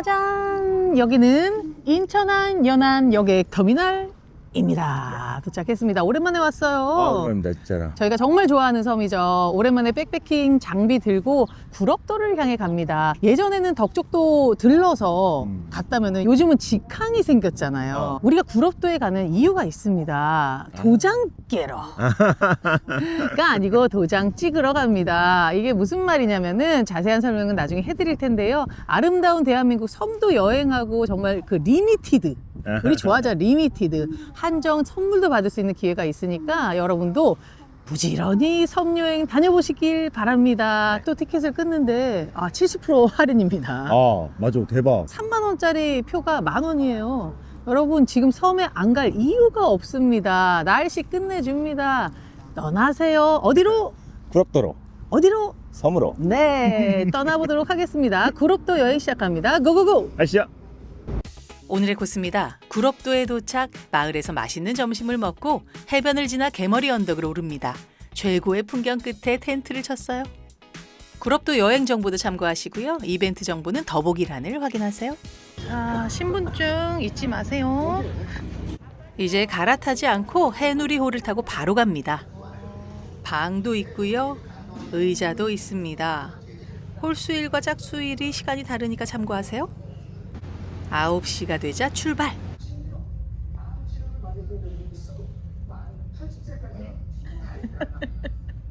짜잔! 여기는 인천항 연안 여객 터미널입니다. 도착했습니다. 오랜만에 왔어요. 오랜만입니다, 진짜라. 저희가 정말 좋아하는 섬이죠. 오랜만에 백패킹 장비 들고 구럽도를 향해 갑니다. 예전에는 덕적도 들러서 갔다면은 요즘은 직항이 생겼잖아요. 우리가 구럽도에 가는 이유가 있습니다. 도장 깨러가 아니고 도장 찍으러 갑니다. 이게 무슨 말이냐면은 자세한 설명은 나중에 해드릴 텐데요. 아름다운 대한민국 섬도 여행하고 정말 그 리미티드, 우리 좋아하죠. 리미티드 한정 선물도 받을 수 있는 기회가 있으니까 여러분도 부지런히 섬여행 다녀보시길 바랍니다. 또 티켓을 끊는데 70% 할인입니다. 맞아, 대박. 3만 원짜리 표가 10,000원이에요. 여러분 지금 섬에 안 갈 이유가 없습니다. 날씨 끝내줍니다. 떠나세요. 어디로? 구럽도로, 어디로? 섬으로. 네, 떠나보도록 하겠습니다. 구럽도 여행 시작합니다. 고고고! 아시죠? 오늘의 코스입니다. 구럽도에 도착, 마을에서 맛있는 점심을 먹고 해변을 지나 개머리 언덕으로 오릅니다. 최고의 풍경 끝에 텐트를 쳤어요. 구럽도 여행 정보도 참고하시고요. 이벤트 정보는 더보기란을 확인하세요. 자, 신분증 잊지 마세요. 이제 갈아타지 않고 해누리호를 타고 바로 갑니다. 방도 있고요. 의자도 있습니다. 홀수일과 짝수일이 시간이 다르니까 참고하세요. 9시가 되자 출발!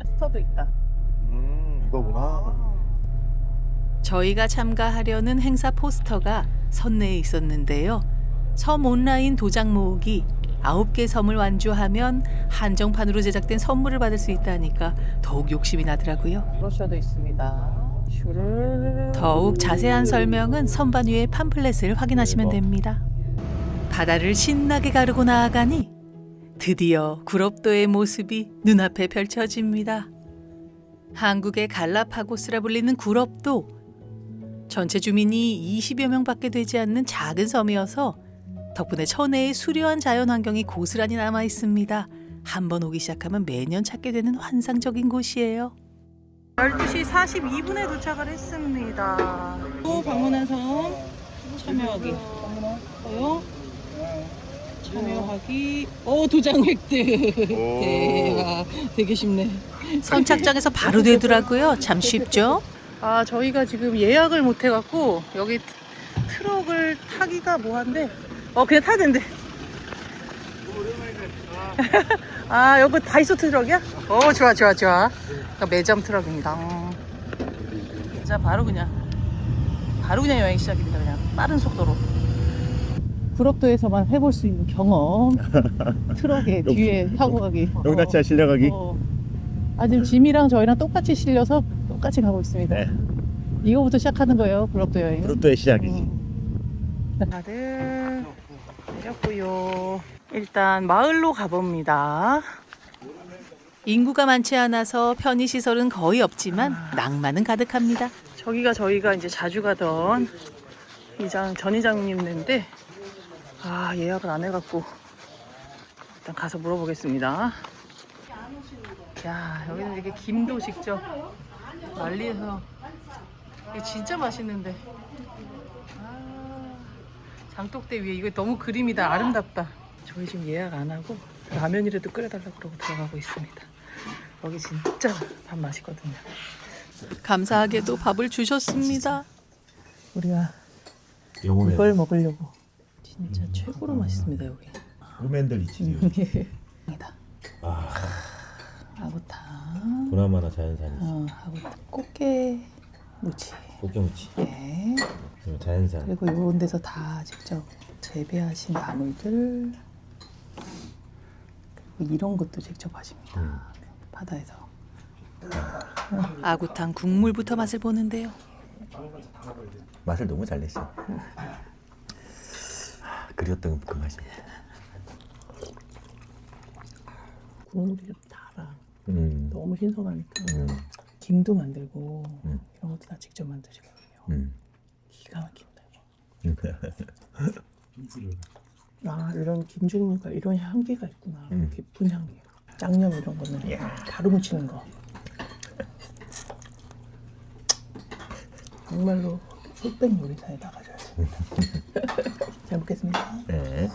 스터도 있다. 이거구나. 저희가 참가하려는 행사 포스터가 선내에 있었는데요. 섬 온라인 도장 모으기 9개 섬을 완주하면 한정판으로 제작된 선물을 받을 수 있다니까 더욱 욕심이 나더라고요. 브로셔도 있습니다. 슈르르르. 더욱 자세한 설명은 선반 위의 팜플렛을 확인하시면 됩니다. 바다를 신나게 가르고 나아가니 드디어 구럽도의 모습이 눈앞에 펼쳐집니다. 한국의 갈라파고스라 불리는 구럽도. 전체 주민이 20여 명밖에 되지 않는 작은 섬이어서 덕분에 천혜의 수려한 자연환경이 고스란히 남아 있습니다. 한번 오기 시작하면 매년 찾게 되는 환상적인 곳이에요. 12시 42분에 도착을 했습니다. 또 방문한 섬 참여하기. 참여하기. 도장 획득. 대박. 되게 쉽네. 선착장에서 바로 되더라고요. 참 쉽죠? 저희가 지금 예약을 못 해갖고 여기 트럭을 타기가 뭐한데 그냥 타야 된대. 여기 다이소 트럭이야? 좋아. 매점 트럭입니다. 자, 바로 그냥 여행 시작입니다. 그냥 빠른 속도로. 구럽도에서만 해볼 수 있는 경험. 트럭에 뒤에 타고 가기. 용납차 실려가기. 지금 짐이랑 저희랑 똑같이 실려서 똑같이 가고 있습니다. 네. 이거부터 시작하는 거예요. 구럽도 여행. 구럽도의 시작이지. 다들 내렸고요. 일단 마을로 가봅니다. 인구가 많지 않아서 편의시설은 거의 없지만 낭만은 가득합니다. 저기가 저희가 이제 자주 가던 전 이장님인데 예약을 안 해갖고 일단 가서 물어보겠습니다. 야, 여기는 이렇게 김도 직접 말리해서 이게 진짜 맛있는데. 장독대 위에 이거 너무 그림이다. 아름답다. 저희 지금 예약 안 하고 라면이라도 끓여달라고 그러고 들어가고 있습니다. 여기 진짜 밥 맛있거든요. 감사하게도 밥을 주셨습니다. 우리가 영혼의 이걸 먹으려고. 진짜 최고로 맛있습니다. 여기. 루멘들 이치요. 이다. 아구탕. 보나마나 자연산이지. 아구탕. 꽃게 무치. 꽃게무치. 네. 자연산. 그리고 이런 데서 다 직접 재배하신 나물들. 그리고 이런 것도 직접 하십니다. 바다에서. 아구탕 국물부터 맛을 보는데요. 맛을 너무 잘 냈어. 그리웠던 그 맛입니다. 국물이 좀 달아. 너무 신선하니까. 김도 만들고 이런 것도 다 직접 만드시거든요. 기가 막힙니다. 이런 김종류가 이런 향기가 있구나. 깊은 향기. 짱념 이런 거는 바로 묻히는 거. 정말로 흑백 요리사에 나가줘야 돼. 잘 먹겠습니다. 네.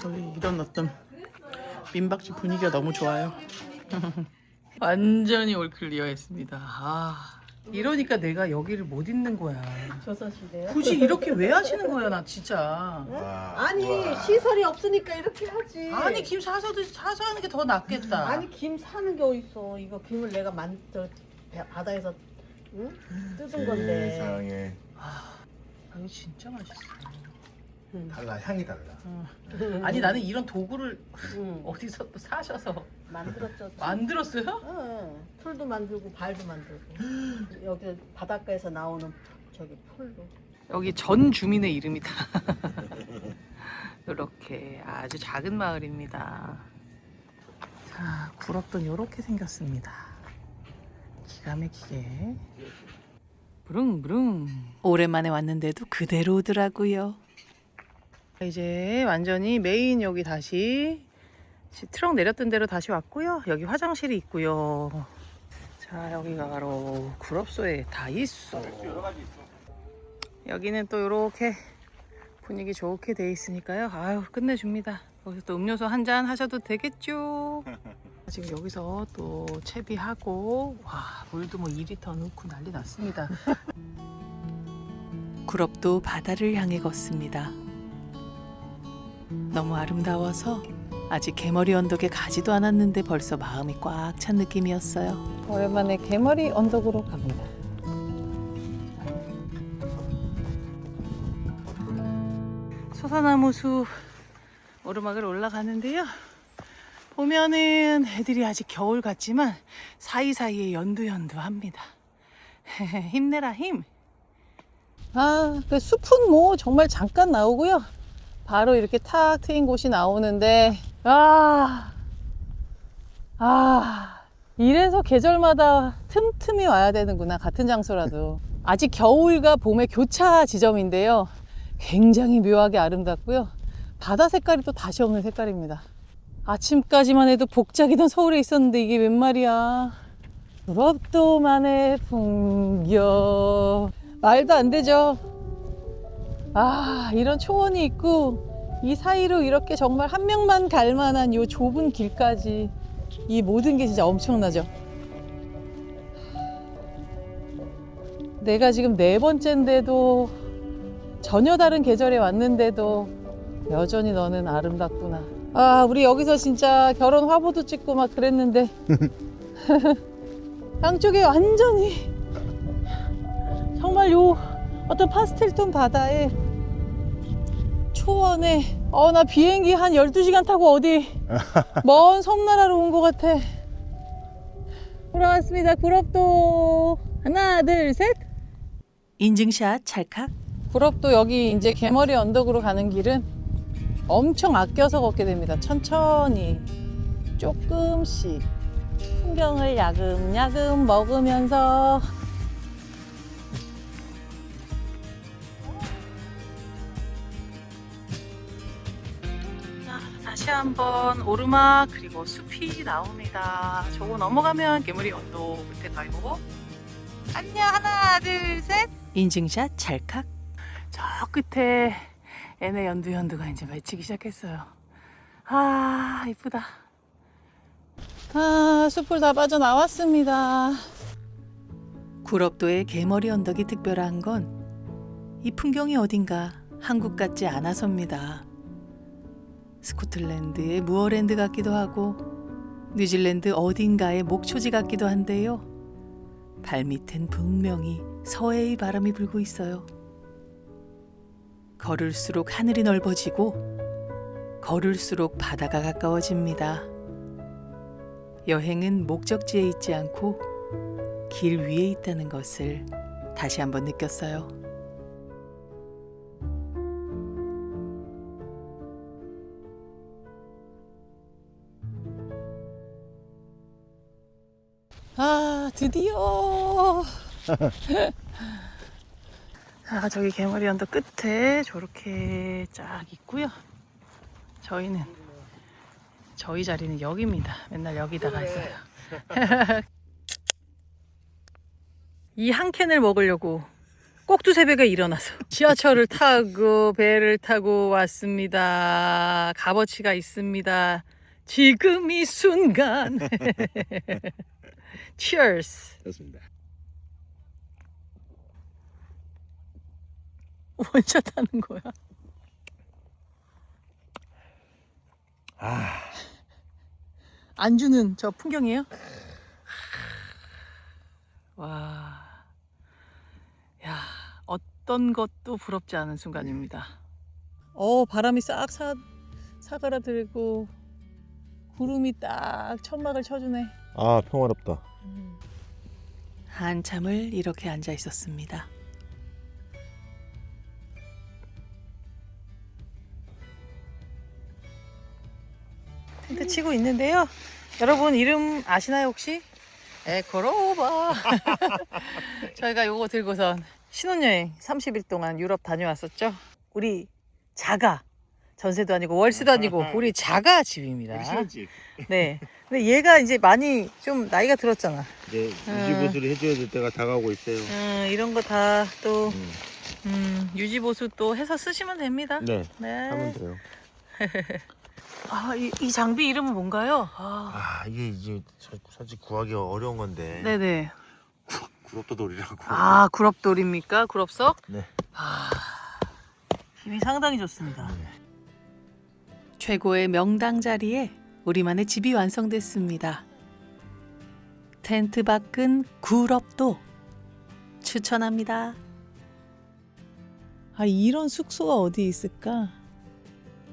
여기 이런 어떤 민박집 분위기가 너무 좋아요. 완전히 올클리어했습니다. 아, 이러니까 내가 여기를 못 있는 거야. 조선시대요? 굳이 이렇게 왜 하시는 거야, 나 진짜. 아니 시설이 없으니까 이렇게 하지. 아니 김 사서 하는 게 더 낫겠다. 아니 김 사는 게 어딨어. 이거 김을 내가 바다에서 응? 뜯은 건데. 세상에 이거 진짜 맛있어. 달라 향이 달라. 아니 나는 이런 도구를 응. 어디서 또 사셔서 만들었죠. 만들었어요? 응. 풀도 만들고 발도 만들고. 여기 바닷가에서 나오는 저기 풀도. 여기 전 주민의 이름이다. 이렇게 아주 작은 마을입니다. 자, 구럽돈 이렇게 생겼습니다. 기가 막히게. 부릉부릉. 오랜만에 왔는데도 그대로더라고요. 이제 완전히 메인 여기 다시 트럭 내렸던 대로 다시 왔고요. 여기 화장실이 있고요. 자, 여기가 바로 구럽소의 다이소. 여기는 또 이렇게 분위기 좋게 돼 있으니까요. 아유, 끝내줍니다. 여기서 또 음료수 한 잔 하셔도 되겠죠. 지금 여기서 또 채비하고 와, 물도 뭐 2리터 넣고 난리 났습니다. 구럽도 바다를 향해 걷습니다. 너무 아름다워서 아직 개머리 언덕에 가지도 않았는데 벌써 마음이 꽉 찬 느낌이었어요. 오랜만에 개머리 언덕으로 갑니다. 소사나무 숲 오르막을 올라가는데요. 보면은 애들이 아직 겨울 같지만 사이사이에 연두연두합니다. 힘내라 힘. 아, 그 숲은 뭐 정말 잠깐 나오고요. 바로 이렇게 탁 트인 곳이 나오는데 이래서 계절마다 틈틈이 와야 되는구나. 같은 장소라도. 아직 겨울과 봄의 교차 지점인데요. 굉장히 묘하게 아름답고요. 바다 색깔이 또 다시 없는 색깔입니다. 아침까지만 해도 복작이던 서울에 있었는데 이게 웬 말이야. 구럽도만의 풍경. 말도 안 되죠. 아, 이런 초원이 있고 이 사이로 이렇게 정말 한 명만 갈 만한 이 좁은 길까지, 이 모든 게 진짜 엄청나죠. 내가 지금 4번째인데도 전혀 다른 계절에 왔는데도 여전히 너는 아름답구나. 아, 우리 여기서 진짜 결혼 화보도 찍고 막 그랬는데 양쪽에 완전히 정말 요 어떤 파스텔 톤 바다에 초원에 나 비행기 한 12시간 타고 어디 먼 섬나라로 온 것 같아. 돌아왔습니다. 구럽도. 하나 둘 셋. 인증샷 찰칵. 구럽도 여기 이제 개머리 언덕으로 가는 길은 엄청 아껴서 걷게 됩니다. 천천히 조금씩 풍경을 야금야금 먹으면서. 다시 한번 오르막 그리고 숲이 나옵니다. 저거 넘어가면 개머리 언덕 끝에 가요. 안녕. 하나 둘 셋. 인증샷 찰칵. 저 끝에 애네 연두연두가 이제 맺히기 시작했어요. 아, 이쁘다. 아, 숲을 다 빠져나왔습니다. 구럽도의 개머리 언덕이 특별한 건 이 풍경이 어딘가 한국 같지 않아서입니다. 스코틀랜드의 무어랜드 같기도 하고 뉴질랜드 어딘가의 목초지 같기도 한데요. 발밑엔 분명히 서해의 바람이 불고 있어요. 걸을수록 하늘이 넓어지고 걸을수록 바다가 가까워집니다. 여행은 목적지에 있지 않고 길 위에 있다는 것을 다시 한번 느꼈어요. 아, 드디어. 아, 저기 개머리 언덕 끝에 저렇게 쫙 있고요. 저희 자리는 여기입니다. 맨날 여기다가 있어요. 이 한 캔을 먹으려고 꼭두 새벽에 일어나서 지하철을 타고 배를 타고 왔습니다. 값어치가 있습니다. 지금 이 순간. Cheers. 좋습니다. 원샷 하는 거야. 안주는 저 풍경이에요? 와, 야, 어떤 것도 부럽지 않은 순간입니다. 바람이 싹 사그라들고 구름이 딱 천막을 쳐주네. 아 평화롭다. 한참을 이렇게 앉아 있었습니다. 텐트 치고 있는데요. 여러분 이름 아시나요 혹시? 에코로바. 저희가 요거 들고선 신혼여행 30일 동안 유럽 다녀왔었죠. 우리 자가 전세도 아니고 월세도 아니고 우리 자가 집입니다. 신혼집. 네. 근데 얘가 이제 많이 좀 나이가 들었잖아. 네 유지보수를 해줘야 될 때가 다가오고 있어요. 이런 거 다 또 유지보수 또 해서 쓰시면 됩니다. 네. 네. 하면 돼요. 이 장비 이름은 뭔가요? 이게 이제 사실 구하기 어려운 건데. 네네. 구럽도돌이라고. 구럽돌입니까? 구럽석? 네. 힘이 상당히 좋습니다. 최고의 명당 자리에 우리만의 집이 완성됐습니다. 텐트 밖은 구럽도 추천합니다. 이런 숙소가 어디 있을까?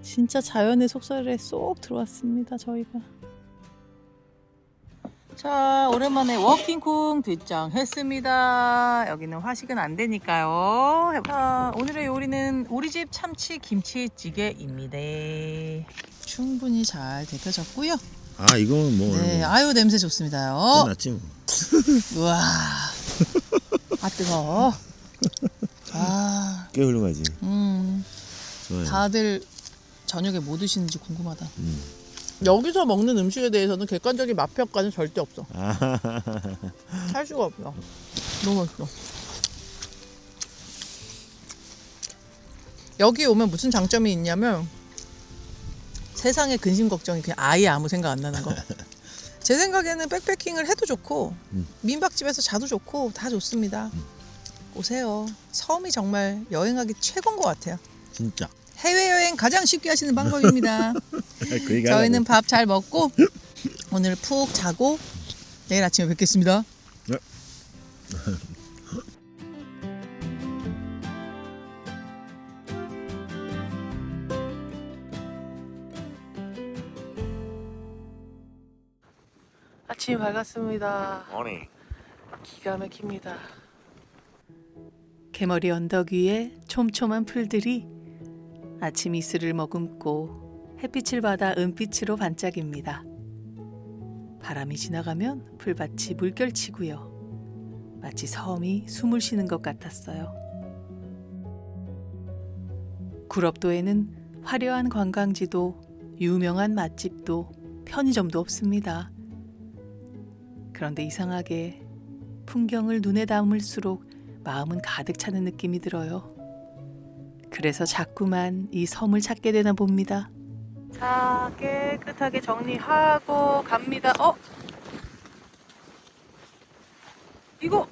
진짜 자연의 속살에 쏙 들어왔습니다, 저희가. 자, 오랜만에 워킹콩 뒷장했습니다. 여기는 화식은 안 되니까요. 자, 오늘의 요리는 우리 집 참치 김치찌개입니다. 충분히 잘 데펴졌고요. 이거는 뭐. 네, 아유 냄새 좋습니다요. 끝났지 뭐. 우와, 뜨거워. 꽤 훌륭하지. 좋아요. 다들 저녁에 뭐 드시는지 궁금하다. 여기서 먹는 음식에 대해서는 객관적인 맛 평가는 절대 없어. 할 수가 없어. 너무 맛있어. 여기 오면 무슨 장점이 있냐면 세상에 근심 걱정이 그냥 아예 아무 생각 안 나는 거. 제 생각에는 백패킹을 해도 좋고 민박집에서 자도 좋고 다 좋습니다. 오세요. 섬이 정말 여행하기 최고인 것 같아요. 진짜. 해외여행 가장 쉽게 하시는 방법입니다. 그 얘기 저희는 밥 잘 먹고 오늘 푹 자고 내일 아침에 뵙겠습니다. 네. 아침이 밝았습니다. 어니. 기가 막힙니다. 개머리 언덕 위에 촘촘한 풀들이 아침 이슬을 머금고 햇빛을 받아 은빛으로 반짝입니다. 바람이 지나가면 풀밭이 물결치고요. 마치 섬이 숨을 쉬는 것 같았어요. 구럽도에는 화려한 관광지도 유명한 맛집도 편의점도 없습니다. 그런데 이상하게 풍경을 눈에 담을수록 마음은 가득 차는 느낌이 들어요. 그래서 자꾸만 이 섬을 찾게 되나 봅니다. 자, 깨끗하게 정리하고 갑니다. 이거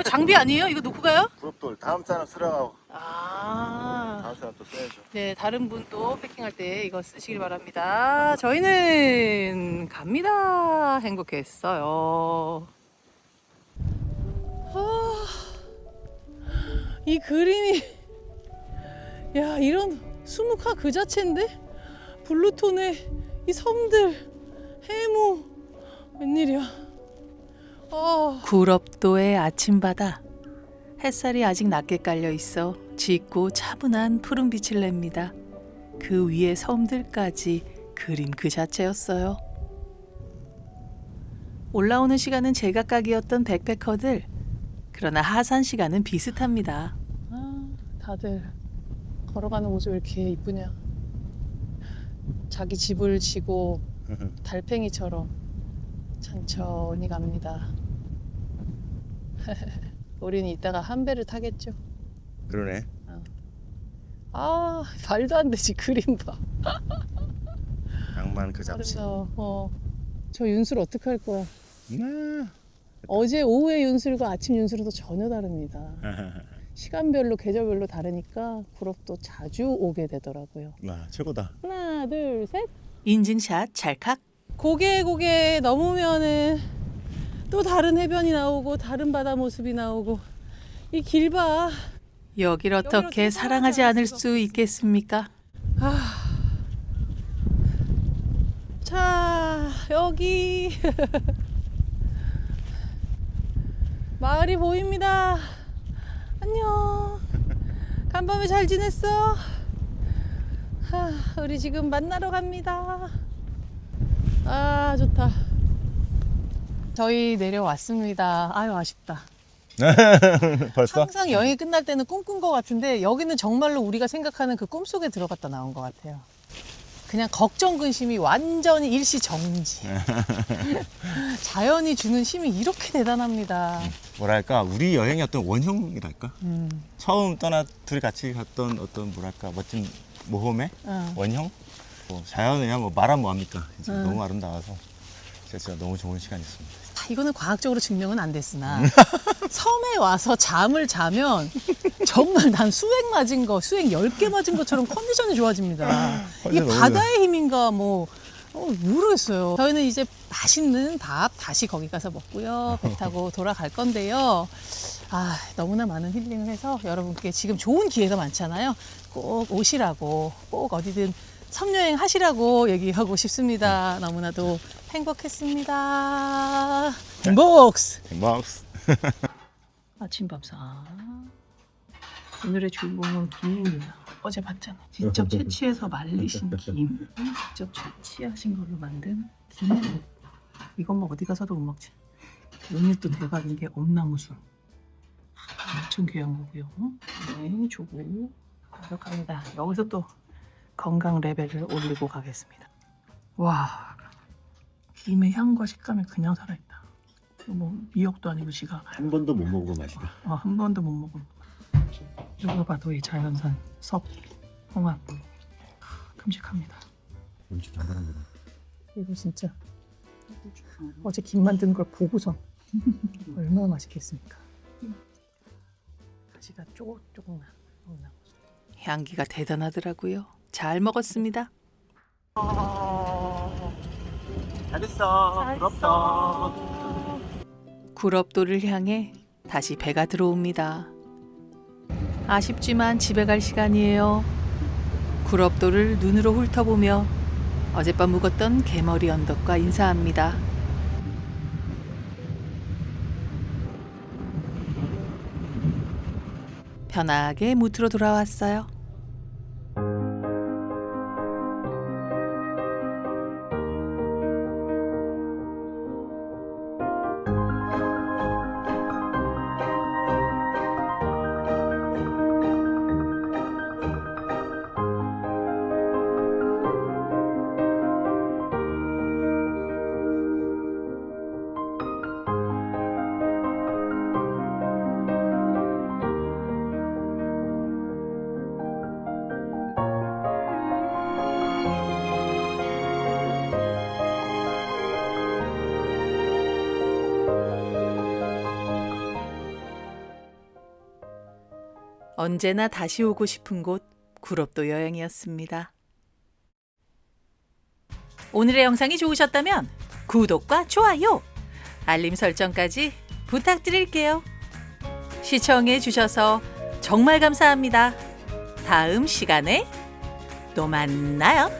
장비 아니에요? 이거 놓고 가요? 구럽돌 다음 사람 쓰라고. 아, 사람 또 써야죠. 네, 다른 분 또 패킹할 때 이거 쓰시길 바랍니다. 저희는 갑니다. 행복했어요. 이 그림이, 야, 이런 수묵화 그 자체인데? 블루톤의 이 섬들, 해무, 웬일이야. 구럽도의 아침바다. 햇살이 아직 낮게 깔려 있어 짙고 차분한 푸른 빛을 냅니다. 그 위에 섬들까지 그림 그 자체였어요. 올라오는 시간은 제각각이었던 백패커들. 그러나 하산 시간은 비슷합니다. 다들 걸어가는 모습이 왜 이렇게 이쁘냐. 자기 집을 지고 달팽이처럼 천천히 갑니다. 우리는 이따가 한 배를 타겠죠. 그러네. 아, 말도 안 되지. 그림 봐. 낭만 그 잡지. 아름다워. 저 윤술 어떻게 할 거야? 아, 어제 오후의 윤술과 아침 윤술은 또 전혀 다릅니다. 시간별로 계절별로 다르니까 구럽도 자주 오게 되더라고요. 와, 최고다. 하나, 둘, 셋. 인증샷 찰칵. 고개 넘으면은 또 다른 해변이 나오고 다른 바다 모습이 나오고 이 길 봐. 여길 어떻게 사랑하지 않을 수 있겠습니까? 자, 여기 마을이 보입니다. 안녕. 간밤에 잘 지냈어? 우리 지금 만나러 갑니다. 아, 좋다. 저희 내려왔습니다. 아유, 아쉽다. 벌써? 항상 여행이 끝날 때는 꿈꾼 것 같은데 여기는 정말로 우리가 생각하는 그 꿈속에 들어갔다 나온 것 같아요. 그냥 걱정 근심이 완전히 일시정지. 자연이 주는 힘이 이렇게 대단합니다. 뭐랄까, 우리 여행이 어떤 원형이랄까? 음. 처음 둘이 같이 갔던 어떤 뭐랄까 멋진 모험의 원형? 뭐 자연이야 뭐 말하면 뭐합니까? 진짜 너무 아름다워서 진짜 너무 좋은 시간이었습니다. 이거는 과학적으로 증명은 안 됐으나 섬에 와서 잠을 자면 정말 난 수액 10개 맞은 것처럼 컨디션이 좋아집니다. 이게 너무 바다의 힘인가 모르겠어요. 저희는 이제 맛있는 밥 다시 거기 가서 먹고요. 배 타고 돌아갈 건데요. 아, 너무나 많은 힐링을 해서 여러분께 지금 좋은 기회가 많잖아요. 꼭 오시라고, 꼭 어디든 섬여행 하시라고 얘기하고 싶습니다. 너무나도 행복했습니다. 행복스! 행복스. 아침밥상. 오늘의 주인공은 김입니다. 어제 봤잖아. 직접 채취해서 말리신 김. 직접 채취하신 걸로 만든 김. 이건 뭐 어디 가서도 못 먹지. 오늘 또 대박인 게 엄나무술. 엄청 귀한 거고요. 네, 주고 가져갑니다. 여기서 또 건강 레벨을 올리고 가겠습니다. 와, 김의 향과 식감이 그냥 살아있다. 뭐 미역도 아니고 지가 한 번도 못 먹어본 맛이다. 한 번도 못 먹은 누가 봐도 이 자연산 석, 홍합 큼직합니다. 음식 잘하는 거다. 이거 진짜 어제 김 만드는 걸 보고서 얼마나 맛있겠습니까? 가시가 쪼글쪼글한 향기가 대단하더라고요. 잘 먹었습니다. 잘했어. 부럽다. 구럽도를 향해 다시 배가 들어옵니다. 아쉽지만 집에 갈 시간이에요. 구럽도를 눈으로 훑어보며 어젯밤 묵었던 개머리 언덕과 인사합니다. 편하게 무트로 돌아왔어요. 언제나 다시 오고 싶은 곳 구럽도 여행이었습니다. 오늘의 영상이 좋으셨다면 구독과 좋아요, 알림 설정까지 부탁드릴게요. 시청해 주셔서 정말 감사합니다. 다음 시간에 또 만나요.